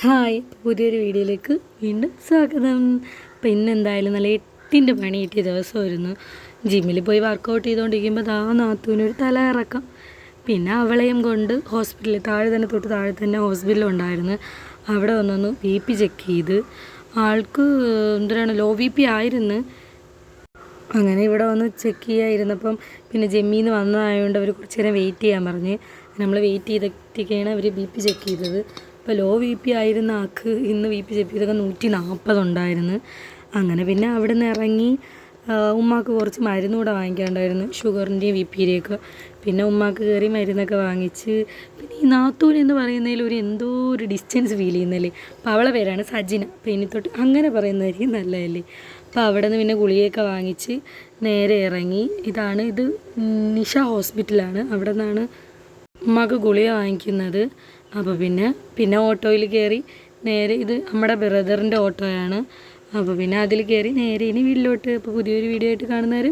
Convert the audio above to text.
Hi, പുതിയൊരു വീഡിയോയിലേക്ക് വീണ്ടും സ്വാഗതം. അപ്പോൾ ഇന്നെന്തായാലും നല്ല 8ൻ്റെ പണി കിട്ടിയ ദിവസമായിരുന്നു. ജിമ്മിൽ പോയി വർക്കൗട്ട് ചെയ്തുകൊണ്ടിരിക്കുമ്പോൾ നാത്തൂനൊരു തല ഇറക്കം. പിന്നെ അവളെയും കൊണ്ട് ഹോസ്പിറ്റലിൽ താഴെ തന്നെ ഹോസ്പിറ്റലുണ്ടായിരുന്നു. അവിടെ വന്നൊന്ന് BP ചെക്ക് ചെയ്ത് ആൾക്ക് ലോ BP ആയിരുന്നു. അങ്ങനെ ഇവിടെ വന്ന് ചെക്ക് ചെയ്യാതിരുന്നപ്പം പിന്നെ ജമ്മിന്ന് വന്നതായതുകൊണ്ട് അവർ കുറച്ച് നേരം വെയിറ്റ് ചെയ്യാൻ പറഞ്ഞ് നമ്മൾ വെയിറ്റ് ചെയ്തിട്ടൊക്കെയാണ് അവർ BP ചെക്ക് ചെയ്തത്. അപ്പോൾ ലോ BP ആയിരുന്ന ആൾക്ക് ഇന്ന് BP ചെക്ക് ചെയ്തൊക്കെ 140 ഉണ്ടായിരുന്നു. അങ്ങനെ പിന്നെ അവിടെ നിന്ന് ഇറങ്ങി ഉമ്മാക്ക് കുറച്ച് മരുന്ന് കൂടെ വാങ്ങിക്കാണ്ടായിരുന്നു, ഷുഗറിൻ്റെയും BPയുടെയൊക്കെ. പിന്നെ ഉമ്മാക്ക് കയറി മരുന്നൊക്കെ വാങ്ങിച്ച് പിന്നെ ഈ നാത്തൂൻ എന്ന് പറയുന്നതിൽ എന്തോ ഒരു ഡിസ്റ്റൻസ് ഫീൽ ചെയ്യുന്നല്ലേ. അപ്പോൾ അവളെ പേരാണ് സജിന. അപ്പോൾ ഇനി തൊട്ട് അങ്ങനെ പറയുന്നതായിരിക്കും നല്ലതല്ലേ. അപ്പോൾ അവിടെ നിന്ന് പിന്നെ ഗുളികയൊക്കെ വാങ്ങിച്ച് നേരെ ഇറങ്ങി. ഇത് നിഷ ഹോസ്പിറ്റലാണ്. അവിടെ നിന്നാണ് ഉമ്മാക്ക് ഗുളിക വാങ്ങിക്കുന്നത്. അപ്പോൾ പിന്നെ ഓട്ടോയിൽ കയറി നേരെ ഇത് നമ്മുടെ ബ്രദറിൻ്റെ ഓട്ടോയാണ്. അപ്പോൾ പിന്നെ അതിൽ കയറി നേരെ ഇനി വീട്ടിലോട്ട്. അപ്പോൾ പുതിയൊരു വീഡിയോ ആയിട്ട് കാണുന്നവർ